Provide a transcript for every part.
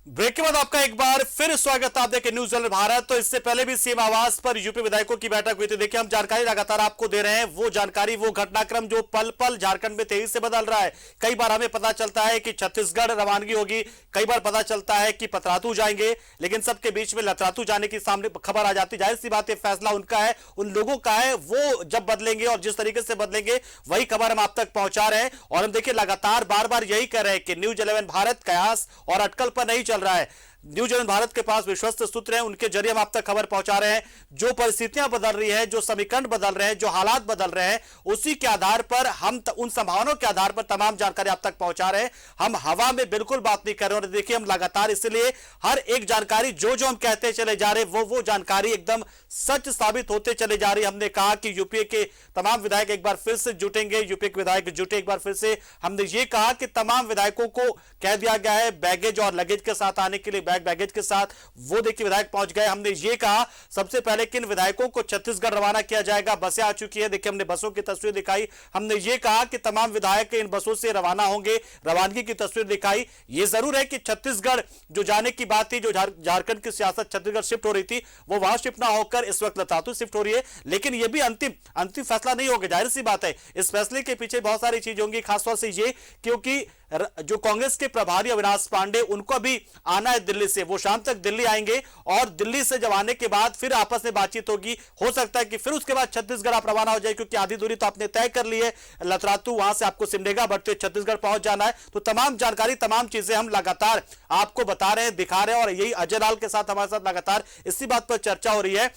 Break के बाद आपका एक बार फिर स्वागत। आप देखें न्यूज चैनल भारत। तो इससे पहले भी सीएम आवास पर यूपी विधायकों की बैठक हुई थी। देखिए, हम जानकारी लगातार आपको दे रहे हैं, वो जानकारी, वो घटनाक्रम जो पल पल झारखंड में तेजी से बदल रहा है। कई बार हमें पता चलता है कि छत्तीसगढ़ रवानगी होगी, कई बार पता चलता है कि पतरातू जाएंगे, लेकिन सबके बीच में लतरातू जाने की सामने खबर आ जाती है। जाहिर सी बात है, फैसला उनका है, उन लोगों का है, वो जब बदलेंगे और जिस तरीके से बदलेंगे वही खबर हम आप तक पहुंचा रहे हैं। और हम देखिए लगातार बार बार यही कर रहे हैं कि न्यूज 11 भारत कयास और अटकल पर नहीं चल रहा है। न्यूज 11 भारत के पास विश्वस्त सूत्र हैं, उनके जरिए हम आप तक खबर पहुंचा रहे हैं। जो परिस्थितियां बदल रही है, जो समीकरण बदल रहे हैं, जो हालात बदल रहे हैं, उसी के आधार पर हम उन संभावनाओं के आधार पर तमाम जानकारी आप तक पहुंचा रहे हैं। हम हवा में बिल्कुल बात नहीं कर रहे। और देखिए, हम लगातार इसलिए हर एक जानकारी जो हम कहते चले जा रहे हैं, वो जानकारी एकदम सच साबित होते चले जा रही है। हमने कहा कि यूपीए के तमाम विधायक एक बार फिर से जुटेंगे, यूपीए के विधायक जुटे एक बार फिर से। हमने ये कहा कि तमाम विधायकों को कह दिया गया है बैगेज और लगेज के साथ आने के लिए, बैगेज के साथ। वो देखिए विधायक पहुंच गए। हमने ये कहा सबसे पहले किन विधायकों को छत्तीसगढ़ रवाना किया जाएगा, बसें आ चुकी है। देखिए, हमने बसों की तस्वीर दिखाई। हमने ये कहा कि तमाम विधायक इन बसों से रवाना होंगे, रवानगी की तस्वीर दिखाई। ये जरूर है कि छत्तीसगढ़ जो जाने की बात थी, जो झारखंड की सियासत छत्तीसगढ़ शिफ्ट हो रही थी, वो वहां शिफ्ट ना होकर इस वक्त लतातू शिफ्ट हो रही है। लेकिन यह भी अंतिम फैसला नहीं होगा। जाहिर सी बात है, इस फैसले के पीछे बहुत सारी चीजें होंगी, खासतौर से ये क्योंकि जो कांग्रेस के प्रभारी अविनाश पांडे, उनको भी आना है दिल्ली से। वो शाम तक दिल्ली आएंगे और दिल्ली से जब आने के बाद फिर आपस में बातचीत होगी। हो सकता है कि फिर उसके बाद छत्तीसगढ़ आप रवाना हो जाए, क्योंकि आधी दूरी तो आपने तय कर ली है। लतरातू वहां से आपको सिमडेगा बढ़ते छत्तीसगढ़ पहुंच जाना है। तो तमाम जानकारी, तमाम चीजें हम लगातार आपको बता रहे हैं, दिखा रहे हैं। और यही अजय लाल के साथ हमारे साथ लगातार इसी बात पर चर्चा हो रही है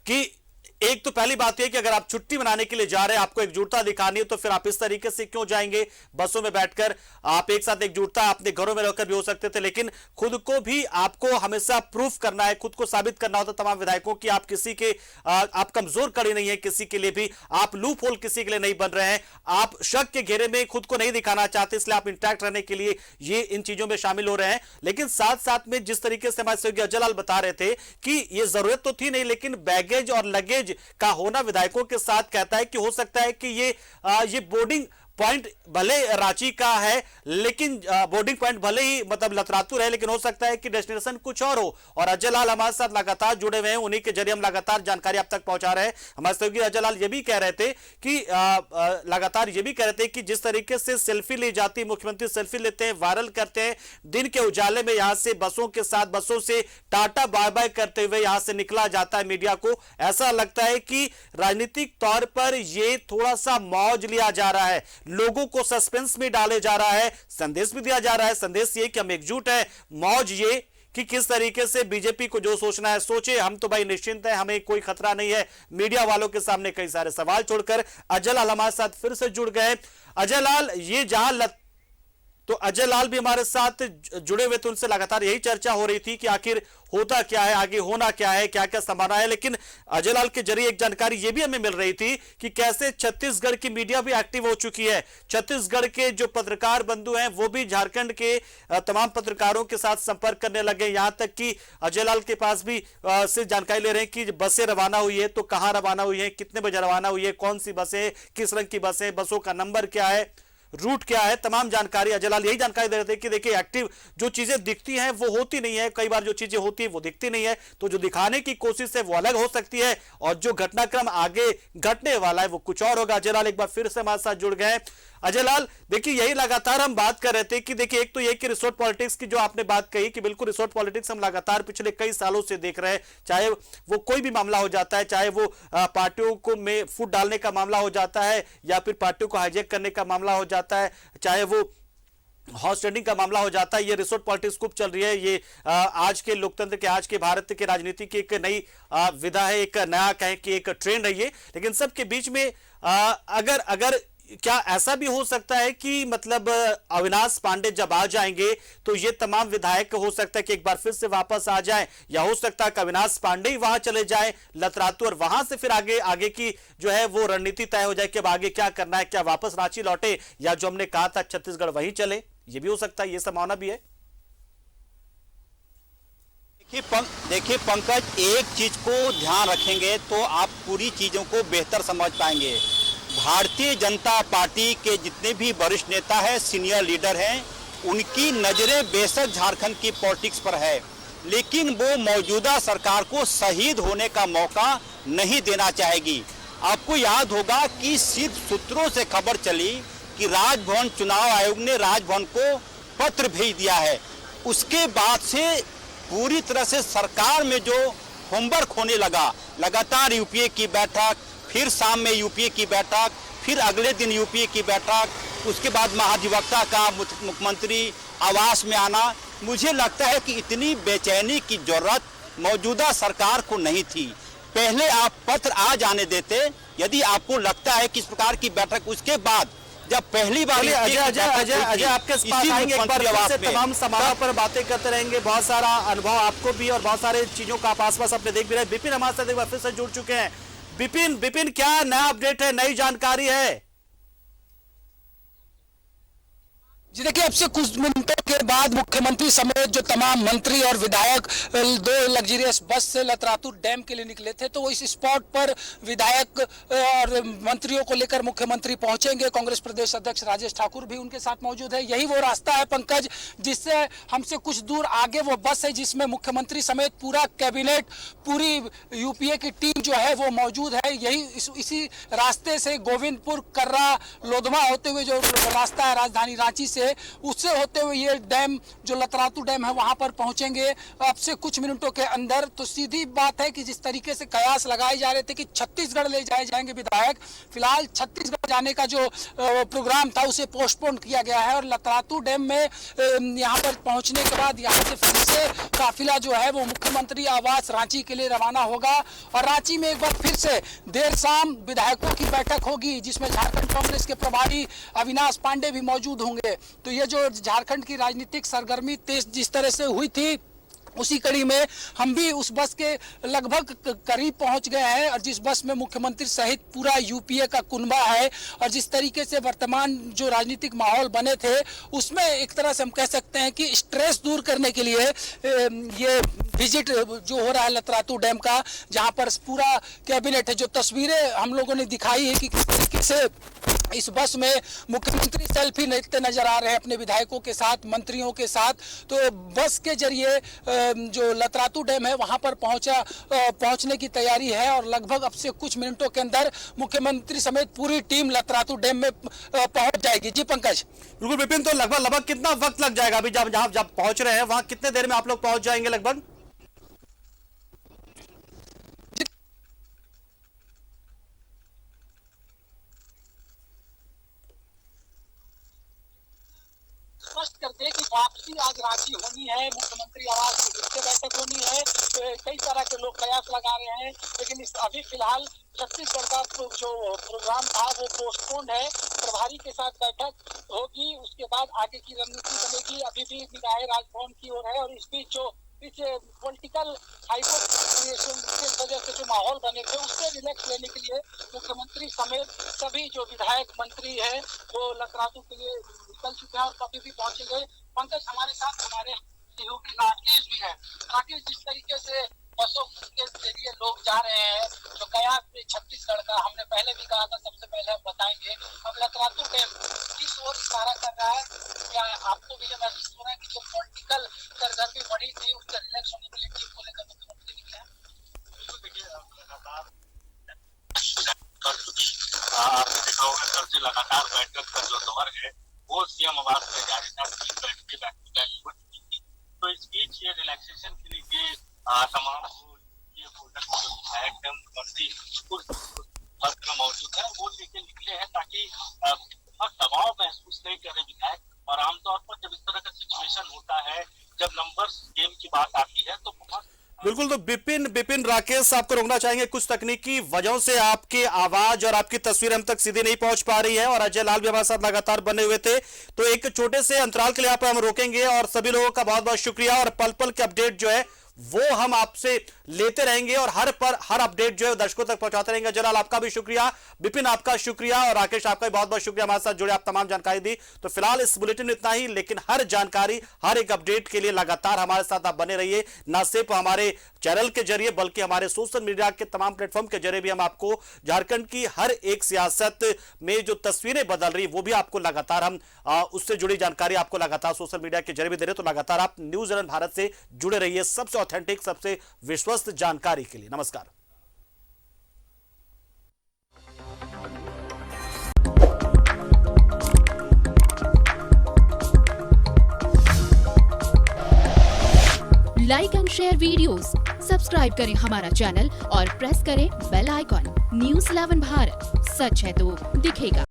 कि एक तो पहली बात यह कि अगर आप छुट्टी मनाने के लिए जा रहे हैं, आपको एकजुटता दिखानी है, तो फिर आप इस तरीके से क्यों जाएंगे बसों में बैठकर। आप एक साथ एकजुटता अपने घरों में रहकर भी हो सकते थे, लेकिन खुद को भी आपको हमेशा प्रूफ करना है, खुद को साबित करना होता तमाम विधायकों की आप किसी के आप कमजोर कड़ी नहीं है किसी के लिए भी, आप लूप होल किसी के लिए नहीं बन रहे हैं, आप शक के घेरे में खुद को नहीं दिखाना चाहते, इसलिए आप इंटैक्ट रहने के लिए ये इन चीजों में शामिल हो रहे हैं। लेकिन साथ साथ में जिस तरीके से हमारे सहयोगी अजय लाल बता रहे थे कि ये जरूरत तो थी नहीं, लेकिन बैगेज और लगेज का होना विधायकों के साथ कहता है कि हो सकता है कि ये बोर्डिंग पॉइंट भले रांची का है, लेकिन बोर्डिंग पॉइंट भले ही मतलब लतरातू रहे, लेकिन हो सकता है कि डेस्टिनेशन कुछ और हो। और अजय लाल हमारे साथ लगातार जुड़े हुए हैं, उन्हीं के जरिए हम लगातार जानकारी आप तक पहुंचा रहे हैं। हमारे सहयोगी अजय लाल ये भी कह रहे थे कि लगातार ये भी कह रहे थे कि जिस तरीके से सेल्फी ली जाती, मुख्यमंत्री सेल्फी लेते हैं, वायरल करते हैं, दिन के उजाले में यहां से बसों के साथ, बसों से टाटा बाय बाय करते हुए यहां से निकला जाता है मीडिया को। ऐसा लगता है कि राजनीतिक तौर पर यह थोड़ा सा मौज लिया जा रहा है, लोगों को सस्पेंस में डाले जा रहा है, संदेश भी दिया जा रहा है। संदेश ये कि हम एकजुट हैं, मौज ये कि किस तरीके से बीजेपी को जो सोचना है सोचे, हम तो भाई निश्चिंत हैं, हमें कोई खतरा नहीं है। मीडिया वालों के सामने कई सारे सवाल छोड़कर अजय लाल हमारे साथ फिर से जुड़ गए। अजय लाल, ये जहां तो अजय लाल भी हमारे साथ जुड़े हुए थे, उनसे लगातार यही चर्चा हो रही थी कि आखिर होता क्या है, आगे होना क्या है, क्या क्या संभावना है। लेकिन अजय लाल के जरिए एक जानकारी ये भी हमें मिल रही थी कि कैसे छत्तीसगढ़ की मीडिया भी एक्टिव हो चुकी है। छत्तीसगढ़ के जो पत्रकार बंधु हैं, वो भी झारखंड के तमाम पत्रकारों के साथ संपर्क करने लगे। यहां तक कि अजय लाल के पास भी से जानकारी ले रहे हैं कि बसें रवाना हुई है तो कहां रवाना हुई है, कितने बजे रवाना हुई है, कौन सी बसें, किस रंग की बसें, बसों का नंबर क्या है, रूट क्या है, तमाम जानकारी। अजय लाल यही जानकारी दे रहे थे कि देखिए, एक्टिव जो चीजें दिखती हैं वो होती नहीं है, कई बार जो चीजें होती है वो दिखती नहीं है, तो जो दिखाने की कोशिश है वो अलग हो सकती है, और जो घटनाक्रम आगे घटने वाला है वो कुछ और होगा। अजय लाल एक बार फिर से हमारे साथ जुड़ गए। अजय लाल, देखिए यही लगातार हम बात कर रहे थे कि देखिए, एक तो ये कि रिसोर्ट पॉलिटिक्स की जो आपने बात कही कि बिल्कुल रिसोर्ट पॉलिटिक्स हम लगातार पिछले कई सालों से देख रहे हैं, चाहे वो कोई भी मामला हो जाता है, चाहे वो पार्टियों को में फूट डालने का मामला हो जाता है, या फिर पार्टियों को हाईजैक करने का मामला हो जाता है, चाहे वो हॉर्स ट्रेडिंग का मामला हो जाता है। ये रिसोर्ट पॉलिटिक्स खूब चल रही है। ये आज के लोकतंत्र के, आज के भारत के राजनीति की एक नई विधा है, एक नया कहें कि एक ट्रेंड है ये। लेकिन सबके बीच में अगर क्या ऐसा भी हो सकता है कि मतलब अविनाश पांडे जब आ जाएंगे तो ये तमाम विधायक हो सकता है कि एक बार फिर से वापस आ जाएं, या हो सकता है कि अविनाश पांडे ही वहां चले जाएं लतरातू, और वहां से फिर आगे की जो है वो रणनीति तय हो जाए कि अब आगे क्या करना है, क्या वापस रांची लौटे, या जो हमने कहा था छत्तीसगढ़ वहीं चले। ये भी हो सकता है, ये संभावना भी है। देखिए पंकज, एक चीज को ध्यान रखेंगे तो आप पूरी चीजों को बेहतर समझ पाएंगे। भारतीय जनता पार्टी के जितने भी वरिष्ठ नेता हैं, सीनियर लीडर हैं, उनकी नजरें बेशक झारखंड की पॉलिटिक्स पर है, लेकिन वो मौजूदा सरकार को शहीद होने का मौका नहीं देना चाहेगी। आपको याद होगा कि सिर्फ सूत्रों से खबर चली कि राजभवन चुनाव आयोग ने राजभवन को पत्र भेज दिया है। उसके बाद से पूरी तरह से सरकार में जो होमवर्क होने लगा, लगातार यूपीए की बैठक, फिर शाम में यूपीए की बैठक, फिर अगले दिन यूपीए की बैठक, उसके बाद महाधिवक्ता का मुख्यमंत्री आवास में आना। मुझे लगता है कि इतनी बेचैनी की जरूरत मौजूदा सरकार को नहीं थी। पहले आप पत्र आ जाने देते, यदि आपको लगता है कि इस प्रकार की बैठक, उसके बाद जब पहली बार अजय आपके पास आएंगे एक बार फिर से, तमाम समारोह पर बातें करते रहेंगे। बहुत सारा अनुभव आपको भी और बहुत सारे चीजों का आप आसपास अपने देख भी रहे। विपिन हमारे साथ एक बार फिर से जुड़ चुके हैं। विपिन क्या नया अपडेट है, नई जानकारी है? जी देखिए, अब से कुछ मिनटों के बाद मुख्यमंत्री समेत जो तमाम मंत्री और विधायक 2 लग्जरियस बस से लतरातुर डैम के लिए निकले थे, तो वो इस स्पॉट पर विधायक और मंत्रियों को लेकर मुख्यमंत्री पहुंचेंगे। कांग्रेस प्रदेश अध्यक्ष राजेश ठाकुर भी उनके साथ मौजूद है। यही वो रास्ता है पंकज, जिससे हमसे कुछ दूर आगे वो बस है जिसमें मुख्यमंत्री समेत पूरा कैबिनेट, पूरी यूपीए की टीम जो है वो मौजूद है। यही इसी रास्ते से गोविंदपुर, कर्रा, लोधमा होते हुए जो रास्ता है राजधानी रांची से, उससे होते हुए ये डैम जो लतरातू डैम है वहां पर पहुंचेंगे अब से कुछ मिनटों के अंदर। तो सीधी बात है कि जिस तरीके से कयास लगाए जा रहे थे कि छत्तीसगढ़ ले जाए जाएंगे विधायक, फिलहाल छत्तीसगढ़ जाने का जो प्रोग्राम था उसे पोस्टपोन किया गया है और लतरातू डैम में यहां पर पहुंचने के बाद यहां से फिर से काफिला जो है वो मुख्यमंत्री आवास रांची के लिए रवाना होगा। और रांची में एक बार फिर से देर शाम विधायकों की बैठक होगी जिसमें झारखंड कांग्रेस के प्रभारी अविनाश पांडे भी मौजूद होंगे। तो ये जो झारखंड की राजनीतिक सरगर्मी तेज जिस तरह से हुई थी, उसी कड़ी में हम भी उस बस के लगभग करीब पहुंच गए हैं और जिस बस में मुख्यमंत्री सहित पूरा यूपीए का कुनबा है। और जिस तरीके से वर्तमान जो राजनीतिक माहौल बने थे उसमें एक तरह से हम कह सकते हैं कि स्ट्रेस दूर करने के लिए ये विजिट जो हो रहा है लतरातू डैम का, जहां पर पूरा कैबिनेट है। जो तस्वीरें हम लोगों ने दिखाई है कि किस तरीके से इस बस में मुख्यमंत्री सेल्फी लेते नजर आ रहे हैं अपने विधायकों के साथ, मंत्रियों के साथ। तो बस के जरिए जो लतरातू डैम है वहां पर पहुंचने की तैयारी है और लगभग अब से कुछ मिनटों के अंदर मुख्यमंत्री समेत पूरी टीम लतरातू डैम में पहुंच जाएगी। जी पंकज। बिल्कुल विपिन, तो लगभग कितना वक्त लग जाएगा अभी जब पहुंच रहे हैं वहां, कितने देर में आप लोग पहुंच जाएंगे लगभग? स्पष्ट कर दे कि वापसी आज रांची होनी है, मुख्यमंत्री आवास में फिर से बैठक होनी है। कई तरह के लोग कयास लगा रहे हैं, लेकिन अभी फिलहाल छत्तीसगढ़ का जो प्रोग्राम था वो पोस्टपोन्ड है। प्रभारी के साथ बैठक होगी, उसके बाद आगे की रणनीति बनेगी। अभी भी निगाहें राजभवन की ओर है और इस बीच जो पॉलिटिकल हाइकोर्ट क्रिएशन की वजह से जो माहौल बने थे उससे रिलैक्स लेने के लिए मुख्यमंत्री समेत सभी जो विधायक मंत्री हैं वो लतरातू के लिए निकल चुके हैं और कभी भी पहुंचेंगे। पंकज, हमारे साथ हमारे सहयोगी राकेश भी है। राकेश, जिस तरीके से बसों के जरिए लोग जा रहे हैं, जो कयास में छत्तीसगढ़ का हमने पहले भी कहा था, सबसे पहले हम बताएंगे, अब लतरातू डैम किस ओर इशारा कर रहा है? क्या आपको भी ये महसूस हो रहा है कि जो पॉलिटिकल सरगर्मी बढ़ी थी उससे रिलैक्स होने के लिए टीम को लेकर मुख्यमंत्री निकले हैं? बिल्कुल, देखिए लगातार आपने देखा होगा कल से लगातार बैठक का जो दौर है वो सीएम आवास में जारी था। बैक टू बैक हो चुकी थी। तो इस बीच ये रिलैक्सेशन के लिए तमाम ये विधायक मंत्री बस में मौजूद है वो लेके निकले हैं ताकि बहुत दबाव महसूस नहीं करे विधायक। और आमतौर पर जब इस तरह का सिचुएशन होता है, जब नंबर्स गेम की बात आती है तो बहुत बिल्कुल। तो विपिन राकेश, आपको रोकना चाहेंगे, कुछ तकनीकी वजहों से आपकी आवाज और आपकी तस्वीर हम तक सीधे नहीं पहुंच पा रही है और अजय लाल भी हमारे साथ लगातार बने हुए थे। तो एक छोटे से अंतराल के लिए यहाँ पर हम रोकेंगे और सभी लोगों का बहुत बहुत शुक्रिया और पल पल के अपडेट जो है वो हम आपसे लेते रहेंगे और हर अपडेट जो है दर्शकों तक पहुंचाते रहेंगे। जनरल आपका भी शुक्रिया, विपिन आपका शुक्रिया और राकेश आपका भी बहुत बहुत शुक्रिया हमारे साथ जुड़े, आप तमाम जानकारी दी। तो फिलहाल इस बुलेटिन में इतना ही, लेकिन हर जानकारी हर एक अपडेट के लिए लगातार हमारे साथ आप बने रहिए, ना सिर्फ हमारे चैनल के जरिए बल्कि हमारे सोशल मीडिया के तमाम प्लेटफॉर्म के जरिए भी हम आपको झारखंड की हर एक सियासत में जो तस्वीरें बदल रही वो भी आपको लगातार हम उससे जुड़ी जानकारी आपको लगातार सोशल मीडिया के जरिए भी दे रहे। तो लगातार आप न्यूज 11 भारत से जुड़े रहिए सबसे ऑथेंटिक सबसे विश्वस्त जानकारी के लिए। नमस्कार। Like and share videos, subscribe करें हमारा चैनल और प्रेस करें बेल आइकॉन। न्यूज़ 11 भारत, सच है तो दिखेगा।